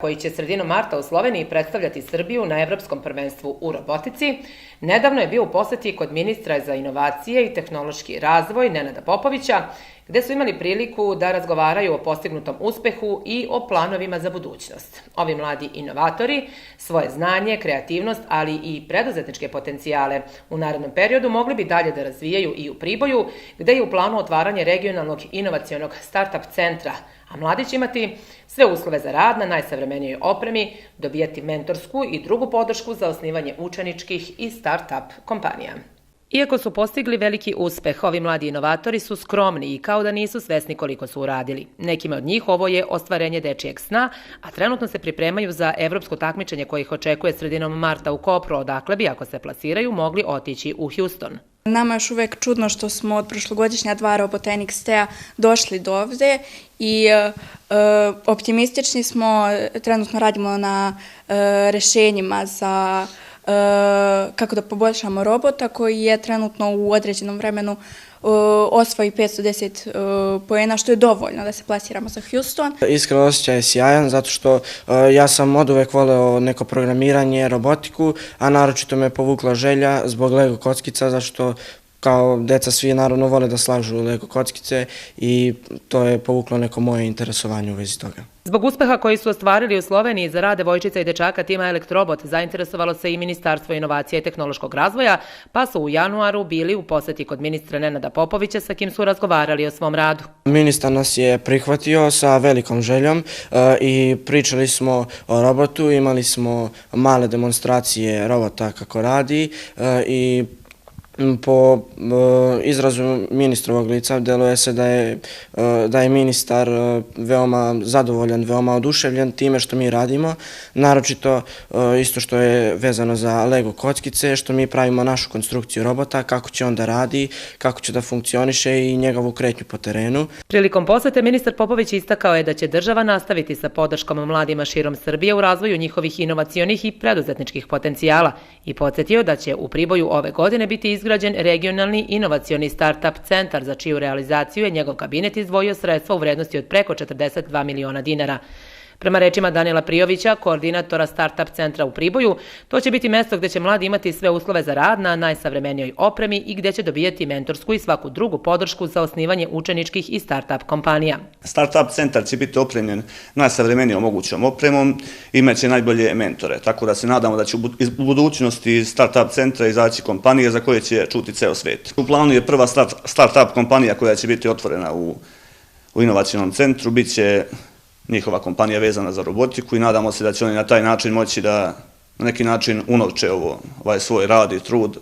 koji će sredinom marta u Sloveniji predstavljati Srbiju na Evropskom prvenstvu u robotici, nedavno je bio u poseti kod ministra za inovacije i tehnološki razvoj Nenada Popovića, gde su imali priliku da razgovaraju o postignutom uspehu i o planovima za budućnost. Ovi mladi inovatori svoje znanje, kreativnost, ali i preduzetničke potencijale u narednom periodu mogli bi dalje da razvijaju i u Priboju, gde je u planu otvaranje regionalnog inovacionog start-up centra, a mladi će imati sve uslove za rad na najsavremenijoj opremi, dobijati mentorsku i drugu podršku za osnivanje učeničkih i start-up kompanija. Iako su postigli veliki uspeh, ovi mladi inovatori su skromni i kao da nisu svesni koliko su uradili. Nekima od njih ovo je ostvarenje dečijeg sna, a trenutno se pripremaju za evropsko takmičenje koje ih očekuje sredinom marta u Kopru, odakle bi, ako se plasiraju, mogli otići u Houston. Nama je još uvek čudno što smo od prošlogodišnja 2 Robota NXT-a došli do ovde i optimistični smo, trenutno radimo na rešenjima za kako da poboljšamo robota koji je trenutno u određenom vremenu osvoji 510 poena, što je dovoljno da se plasiramo za Houston. Iskreno osjećaj je sjajan zato što ja sam oduvek voleo neko programiranje, robotiku, a naročito me povukla želja zbog Lego kockica, zašto kao deca svi naravno vole da slažu Lego kockice i to je povuklo neko moje interesovanje u vezi toga. Zbog uspeha koji su ostvarili u Sloveniji za rad devojčica i dečaka tima Elektrobot zainteresovalo se i Ministarstvo inovacije i tehnološkog razvoja, pa su u januaru bili u poseti kod ministra Nenada Popovića sa kim su razgovarali o svom radu. Ministar nas je prihvatio sa velikom željom i pričali smo o robotu, imali smo male demonstracije robota kako radi i po izrazu ministrovog lica deluje se da je ministar veoma zadovoljan, veoma oduševljen time što mi radimo, naročito isto što je vezano za Lego kockice, što mi pravimo našu konstrukciju robota, kako će on da radi, kako će da funkcioniše i njegovu kretnju po terenu. Prilikom posete ministar Popović istakao je da će država nastaviti sa podrškom mladima širom Srbije u razvoju njihovih inovacionih i preduzetničkih potencijala i podsjetio da će u Priboju ove godine biti izgrađen regionalni inovacioni start-up centar za čiju realizaciju je njegov kabinet izdvojio sredstva u vrednosti od preko 42 miliona dinara. Prema rečima Danila Prijovića, koordinatora start-up centra u Priboju, to će biti mesto gde će mladi imati sve uslove za rad na najsavremenijoj opremi i gde će dobijati mentorsku i svaku drugu podršku za osnivanje učeničkih i start-up kompanija. Start-up centar će biti opremljen najsavremenijom mogućom opremom, imaće najbolje mentore, tako da se nadamo da će u budućnosti iz start-up centra izaći kompanije za koje će čuti ceo svet. U planu je prva start-up kompanija koja će biti otvorena u inovacionom centru, bit će njihova kompanija vezana za robotiku i nadamo se da će oni na taj način moći da na neki način unovče ovaj svoj rad i trud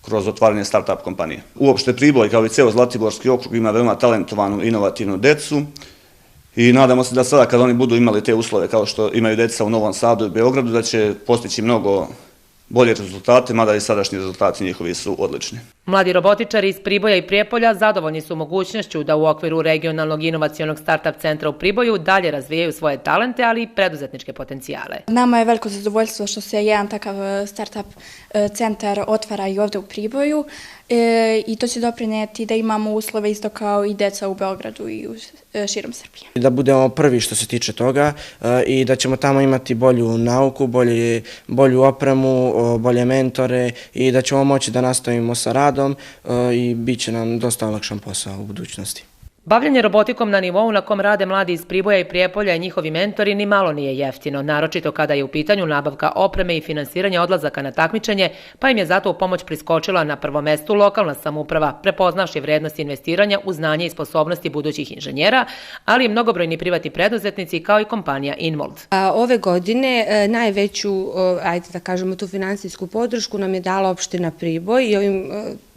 kroz otvaranje start-up kompanije. Uopšte Priboj kao i ceo Zlatiborski okrug ima veoma talentovanu, inovativnu decu i nadamo se da sada kad oni budu imali te uslove kao što imaju deca u Novom Sadu i Beogradu da će postići mnogo bolje rezultate, mada i sadašnji rezultati njihovi su odlični. Mladi robotičari iz Priboja i Prijepolja zadovoljni su mogućnošću da u okviru regionalnog inovacionog start-up centra u Priboju dalje razvijaju svoje talente, ali i preduzetničke potencijale. Nama je veliko zadovoljstvo što se jedan takav start-up centar otvara i ovde u Priboju i to će doprineti da imamo uslove isto kao i deca u Beogradu i širom Srbije. Da budemo prvi što se tiče toga i da ćemo tamo imati bolju nauku, bolju opremu, bolje mentore i da ćemo moći da nastavimo sa radom i bit će nam dosta olakšan posao u budućnosti. Bavljanje robotikom na nivou na kom rade mladi iz Priboja i Prijepolja i njihovi mentori ni malo nije jeftino, naročito kada je u pitanju nabavka opreme i finansiranje odlazaka na takmičenje, pa im je zato u pomoć priskočila na prvom mestu lokalna samouprava, prepoznavši vrednost investiranja u znanje i sposobnosti budućih inženjera, ali i mnogobrojni privatni preduzetnici kao i kompanija Inmold. Ove godine najveću, ajde da kažemo, tu finansijsku podršku nam je dala opština Priboj i ovim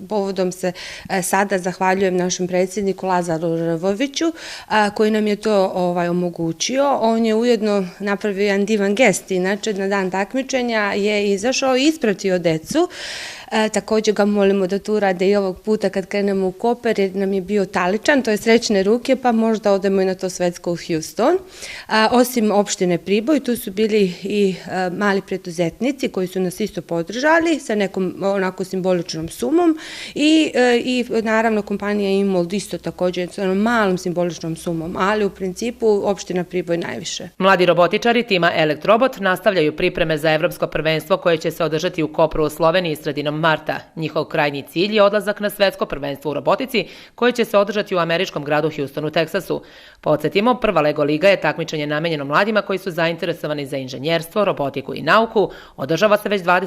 povodom se sada zahvaljujem našem predsjedniku Lazaru Rvoviću, koji nam je to omogućio. On je ujedno napravio jedan divan gest, inače na dan takmičenja je izašao i ispratio decu Također ga molimo da to urade i ovog puta kad krenemo u Koper, jer nam je bio taličan, to je srećne ruke, pa možda odemo i na to svetsko u Houston. Osim opštine Priboj, tu su bili i mali preduzetnici koji su nas isto podržali sa nekom onako simboličnom sumom i naravno kompanija Imold isto također sa malom simboličnom sumom, ali u principu opština Priboj najviše. Mladi robotičari tima Elektrobot nastavljaju pripreme za evropsko prvenstvo koje će se održati u Kopru u Sloveniji sredinom marta. Njihov krajnji cilj je odlazak na svetsko prvenstvo u robotici koje će se održati u američkom gradu Houston u Teksasu. Podsjetimo, prva Lego liga je takmičenje namenjeno mladima koji su zainteresovani za inženjerstvo, robotiku i nauku. Održava se već